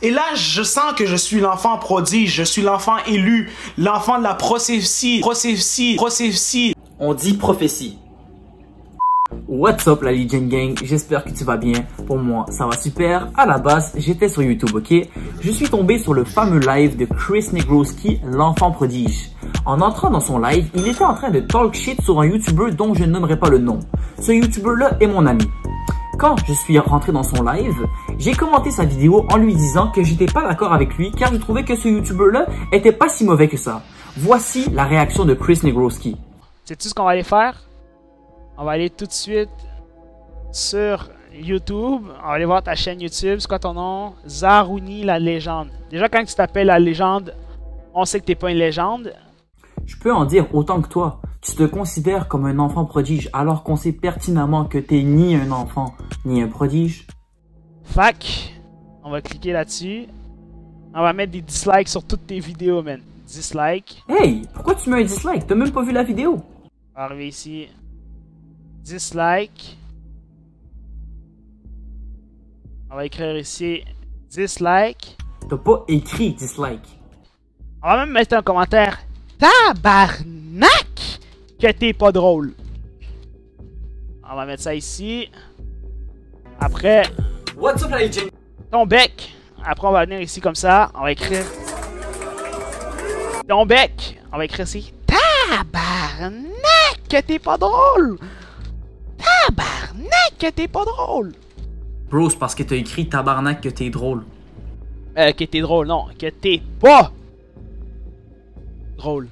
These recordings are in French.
Et là, je sens que je suis l'enfant prodige, je suis l'enfant élu, l'enfant de la prophétie. On dit prophétie. What's up la Legion Gang, j'espère que tu vas bien. Pour moi, ça va super. À la base, j'étais sur YouTube, ok? Je suis tombé sur le fameux live de Chris Negroski, l'enfant prodige. En entrant dans son live, il était en train de talk shit sur un YouTuber dont je ne nommerai pas le nom. Ce YouTuber-là est mon ami. Quand je suis rentré dans son live, j'ai commenté sa vidéo en lui disant que j'étais pas d'accord avec lui car je trouvais que ce YouTuber-là était pas si mauvais que ça. Voici la réaction de Chris Negroski. Sais-tu ce qu'on va aller faire? On va aller tout de suite sur YouTube. On va aller voir ta chaîne YouTube. C'est quoi ton nom? Zarouni la légende. Déjà, quand tu t'appelles la légende, on sait que t'es pas une légende. Je peux en dire autant que toi. Tu te considères comme un enfant prodige alors qu'on sait pertinemment que t'es ni un enfant, ni un prodige. Fac, on va cliquer là-dessus. On va mettre des dislikes sur toutes tes vidéos, man. Dislike. Hey, pourquoi tu mets un dislike? T'as même pas vu la vidéo. On va arriver ici. Dislike. On va écrire ici dislike. T'as pas écrit dislike. On va même mettre un commentaire. Tabarnak! Que t'es pas drôle. On va mettre ça ici. Après. What's up la Legion? Ton bec. Après, on va venir ici comme ça. On va écrire. Ton bec. On va écrire ici. Tabarnak! Que t'es pas drôle! Tabarnak! Que t'es pas drôle! Bro, c'est parce que t'as écrit tabarnak que t'es drôle. Que t'es drôle, non. Que t'es pas drôle.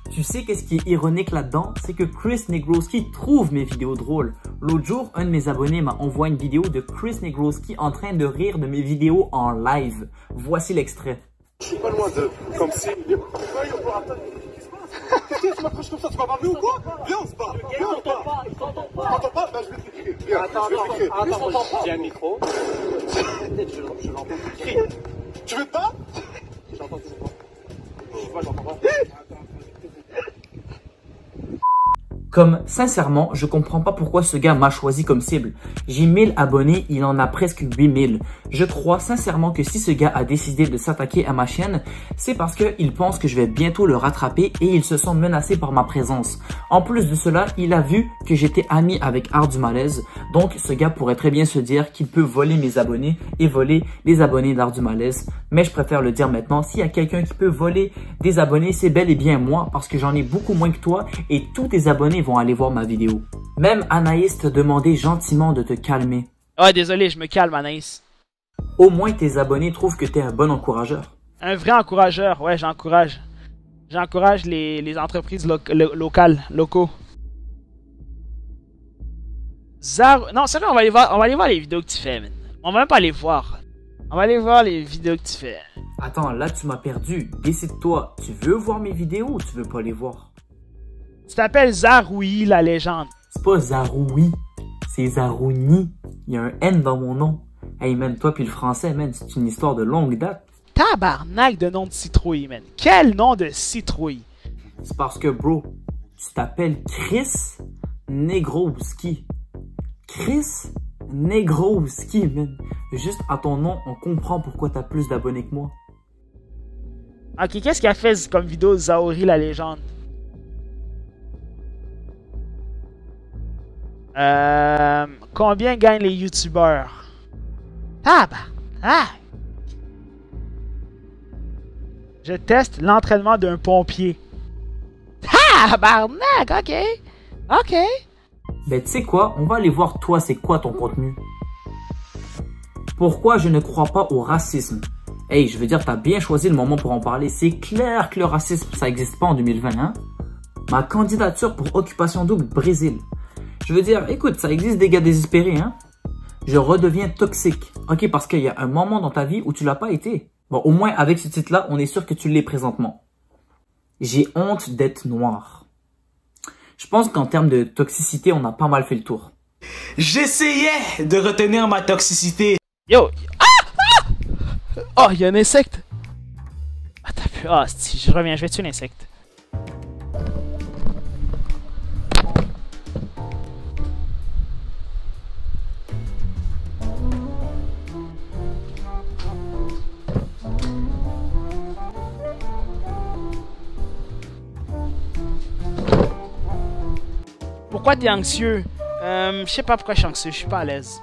Tu sais qu'est-ce qui est ironique là-dedans? C'est que Chris Negroski trouve mes vidéos drôles. L'autre jour, un de mes abonnés m'a envoyé une vidéo de Chris Negroski en train de rire de mes vidéos en live. Voici l'extrait. Je suis pas loin de... Comme si... Qu'est-ce que tu m'approches comme ça? Tu m'as parlé ou quoi? Viens, on se parle. Viens, on se parle. Tu m'entends pas? Ben, je vais t'écrire. Viens, attends, j'ai un micro. Je l'entends t'écrire. Tu veux te battre? J'entends tes voix. J'entends pas. Comme, sincèrement, je comprends pas pourquoi ce gars m'a choisi comme cible. J'ai 1000 abonnés, il en a presque 8000. Je crois sincèrement que si ce gars a décidé de s'attaquer à ma chaîne, c'est parce qu'il pense que je vais bientôt le rattraper et il se sent menacé par ma présence. En plus de cela, il a vu que j'étais ami avec Art du Malaise, donc ce gars pourrait très bien se dire qu'il peut voler mes abonnés et voler les abonnés d'Art du Malaise. Mais je préfère le dire maintenant, s'il y a quelqu'un qui peut voler des abonnés, c'est bel et bien moi parce que j'en ai beaucoup moins que toi et tous tes abonnés vont aller voir ma vidéo. Même Anaïs te demandait gentiment de te calmer. Ah, désolé, je me calme, Anaïs. Au moins tes abonnés trouvent que t'es un bon encourageur. Un vrai encourageur, ouais, j'encourage. J'encourage les entreprises locaux. Non, sérieux, on va aller voir les vidéos que tu fais, man. On va même pas les voir. On va aller voir les vidéos que tu fais. Attends, là tu m'as perdu. Décide-toi, tu veux voir mes vidéos ou tu veux pas les voir? Tu t'appelles Zaroui la légende. C'est pas Zaroui, c'est Zarouni. Il y a un N dans mon nom. Hey man, toi puis le français, man, c'est une histoire de longue date. Tabarnak de nom de citrouille, man. Quel nom de citrouille? C'est parce que, bro, tu t'appelles Chris Negroski. Chris Negroski, man. Juste à ton nom, on comprend pourquoi t'as plus d'abonnés que moi. Ok, qu'est-ce qu'il a fait comme vidéo Zaroui la légende? Combien gagnent les youtubeurs? Tabarnak! Je teste l'entraînement d'un pompier. Tabarnak! Ok. Ok. Ben tu sais quoi, on va aller voir toi c'est quoi ton contenu. Pourquoi je ne crois pas au racisme? Hey, je veux dire, t'as bien choisi le moment pour en parler. C'est clair que le racisme, ça existe pas en 2020, hein? Ma candidature pour Occupation Double Brésil. Je veux dire, écoute, ça existe des gars désespérés, hein? Je redeviens toxique. Ok, parce qu'il y a un moment dans ta vie où tu l'as pas été. Bon, au moins, avec ce titre-là, on est sûr que tu l'es présentement. J'ai honte d'être noir. Je pense qu'en termes de toxicité, on a pas mal fait le tour. J'essayais de retenir ma toxicité. Yo! Oh, il y a un insecte! Attends, ah, si je reviens, je vais tuer l'insecte. Pourquoi t'es anxieux? Je sais pas pourquoi je suis anxieux, je suis pas à l'aise.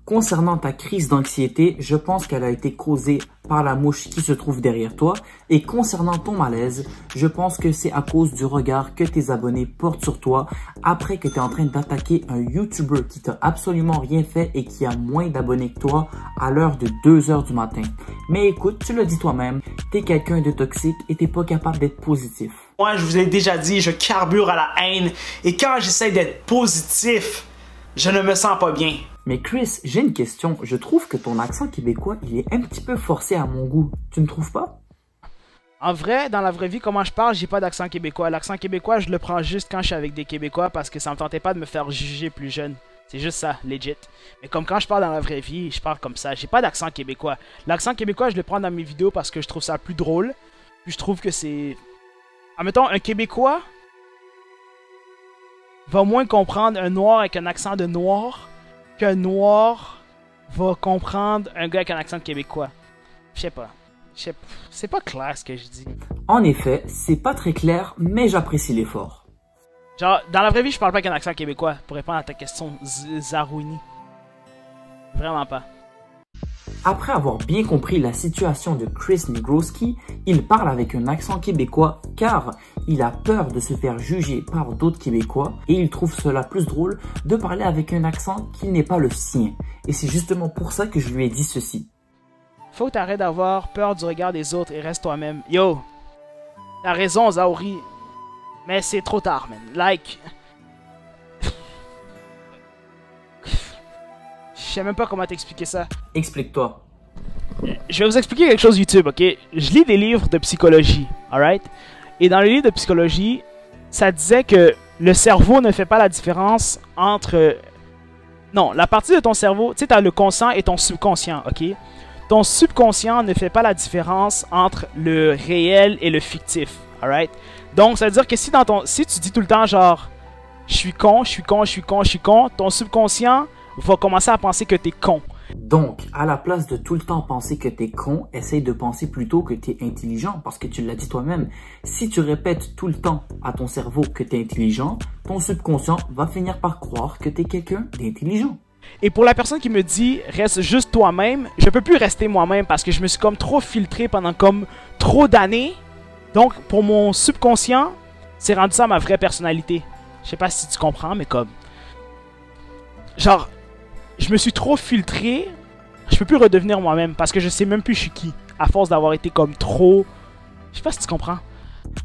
Concernant ta crise d'anxiété, je pense qu'elle a été causée par la mouche qui se trouve derrière toi. Et concernant ton malaise, je pense que c'est à cause du regard que tes abonnés portent sur toi après que tu es en train d'attaquer un YouTuber qui t'a absolument rien fait et qui a moins d'abonnés que toi à l'heure de 2 h du matin. Mais écoute, tu le dis toi-même, t'es quelqu'un de toxique et t'es pas capable d'être positif. Moi, je vous ai déjà dit, je carbure à la haine. Et quand j'essaie d'être positif, je ne me sens pas bien. Mais Chris, j'ai une question. Je trouve que ton accent québécois, il est un petit peu forcé à mon goût. Tu ne trouves pas? En vrai, dans la vraie vie, comment je parle, j'ai pas d'accent québécois. L'accent québécois, je le prends juste quand je suis avec des Québécois parce que ça me tentait pas de me faire juger plus jeune. C'est juste ça, legit. Mais comme quand je parle dans la vraie vie, je parle comme ça. J'ai pas d'accent québécois. L'accent québécois, je le prends dans mes vidéos parce que je trouve ça plus drôle. Puis je trouve que c'est... Admettons, un Québécois va moins comprendre un noir avec un accent de noir qu'un noir va comprendre un gars avec un accent de québécois. Je sais pas. C'est pas clair ce que je dis. En effet, c'est pas très clair, mais j'apprécie l'effort. Genre, dans la vraie vie, je parle pas avec un accent québécois pour répondre à ta question, Zarouni. Vraiment pas. Après avoir bien compris la situation de Chris Negroski, il parle avec un accent québécois car il a peur de se faire juger par d'autres Québécois et il trouve cela plus drôle de parler avec un accent qui n'est pas le sien. Et c'est justement pour ça que je lui ai dit ceci. Faut que t'arrêtes d'avoir peur du regard des autres et reste toi-même. Yo, t'as raison, Zaori. Mais c'est trop tard, man. Like... Je sais même pas comment t'expliquer ça. Explique-toi. Je vais vous expliquer quelque chose YouTube, ok? Je lis des livres de psychologie, alright? Et dans les livres de psychologie, ça disait que le cerveau ne fait pas la différence entre... Non, la partie de ton cerveau, tu sais, t'as le conscient et ton subconscient, ok? Ton subconscient ne fait pas la différence entre le réel et le fictif, alright? Donc, ça veut dire que si tu dis tout le temps genre, je suis con, je suis con, je suis con, je suis con, ton subconscient va commencer à penser que t'es con. Donc, à la place de tout le temps penser que t'es con, essaye de penser plutôt que t'es intelligent, parce que tu l'as dit toi-même. Si tu répètes tout le temps à ton cerveau que t'es intelligent, ton subconscient va finir par croire que t'es quelqu'un d'intelligent. Et pour la personne qui me dit « reste juste toi-même », je peux plus rester moi-même parce que je me suis comme trop filtré pendant comme trop d'années. Donc, pour mon subconscient, c'est rendu ça ma vraie personnalité. Je sais pas si tu comprends, mais comme... Genre... Je me suis trop filtré, je peux plus redevenir moi-même parce que je sais même plus je suis qui, à force d'avoir été comme trop... Je sais pas si tu comprends.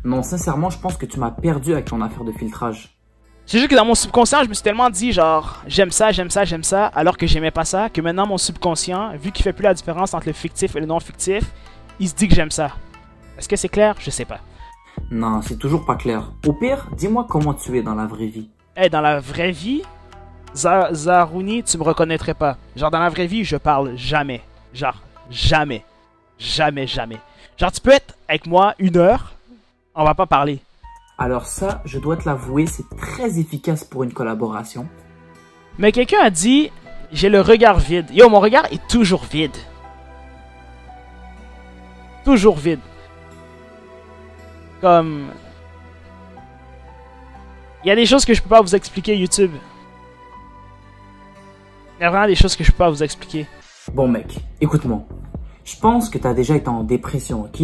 Non, sincèrement, je pense que tu m'as perdu avec ton affaire de filtrage. C'est juste que dans mon subconscient, je me suis tellement dit genre, j'aime ça, j'aime ça, j'aime ça, alors que j'aimais pas ça, que maintenant mon subconscient, vu qu'il fait plus la différence entre le fictif et le non-fictif, il se dit que j'aime ça. Est-ce que c'est clair? Je sais pas. Non, c'est toujours pas clair. Au pire, dis-moi comment tu es dans la vraie vie. Dans la vraie vie... Zarouni, tu me reconnaîtrais pas. Genre, dans la vraie vie, je parle jamais. Genre, jamais. Jamais, jamais. Genre, tu peux être avec moi 1 heure, on va pas parler. Alors ça, je dois te l'avouer, c'est très efficace pour une collaboration. Mais quelqu'un a dit, j'ai le regard vide. Yo, mon regard est toujours vide. Toujours vide. Comme... Il y a des choses que je peux pas vous expliquer, YouTube. Il y a vraiment des choses que je peux pas vous expliquer. Bon mec, écoute-moi. Je pense que tu as déjà été en dépression, ok?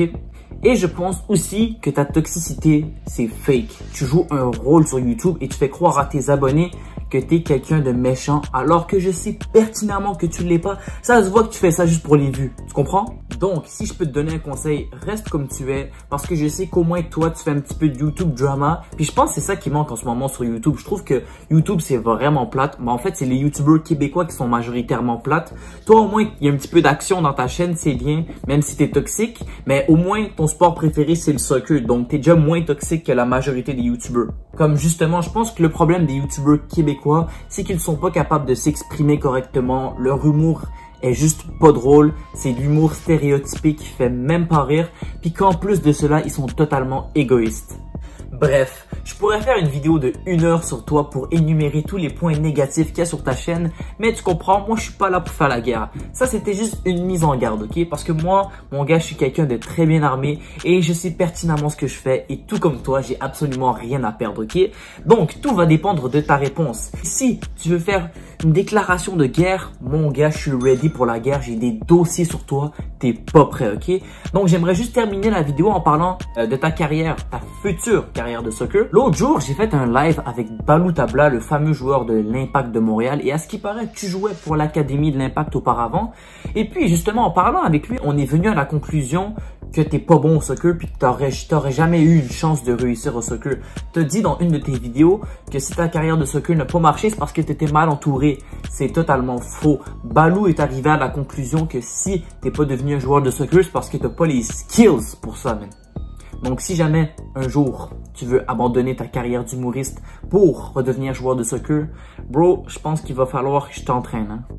Et je pense aussi que ta toxicité, c'est fake. Tu joues un rôle sur YouTube et tu fais croire à tes abonnés que tu es quelqu'un de méchant alors que je sais pertinemment que tu ne l'es pas. Ça se voit que tu fais ça juste pour les vues. Tu comprends? Donc, si je peux te donner un conseil, reste comme tu es parce que je sais qu'au moins toi, tu fais un petit peu de YouTube drama. Puis je pense que c'est ça qui manque en ce moment sur YouTube. Je trouve que YouTube, c'est vraiment plate. Mais en fait, c'est les YouTubers québécois qui sont majoritairement plates. Toi, au moins, il y a un petit peu d'action dans ta chaîne, c'est bien, même si tu es toxique. Mais au moins, ton sport préféré, c'est le soccer. Donc, tu es déjà moins toxique que la majorité des YouTubers. Comme justement, je pense que le problème des YouTubers québécois, c'est qu'ils sont pas capables de s'exprimer correctement. Leur humour est juste pas drôle. C'est de l'humour stéréotypé qui fait même pas rire. Puis qu'en plus de cela, ils sont totalement égoïstes. Bref, je pourrais faire une vidéo de 1 heure sur toi pour énumérer tous les points négatifs qu'il y a sur ta chaîne, mais tu comprends, moi je suis pas là pour faire la guerre. Ça c'était juste une mise en garde, ok? Parce que moi, mon gars, je suis quelqu'un de très bien armé et je sais pertinemment ce que je fais et tout comme toi, j'ai absolument rien à perdre, ok? Donc tout va dépendre de ta réponse. Si tu veux faire une déclaration de guerre, mon gars, je suis ready pour la guerre, j'ai des dossiers sur toi, t'es pas prêt, ok? Donc j'aimerais juste terminer la vidéo en parlant de ta carrière, ta future carrière de soccer. L'autre jour, j'ai fait un live avec Balou Tabla, le fameux joueur de l'Impact de Montréal, et à ce qui paraît, tu jouais pour l'académie de l'Impact auparavant. Et puis justement, en parlant avec lui, on est venu à la conclusion que t'es pas bon au soccer puis que t'aurais jamais eu une chance de réussir au soccer. T'as dit dans une de tes vidéos que si ta carrière de soccer n'a pas marché, c'est parce que t'étais mal entouré. C'est totalement faux. Balou est arrivé à la conclusion que si t'es pas devenu un joueur de soccer, c'est parce que t'as pas les skills pour ça, man. Donc si jamais un jour tu veux abandonner ta carrière d'humoriste pour redevenir joueur de soccer, bro, je pense qu'il va falloir que je t'entraîne, hein.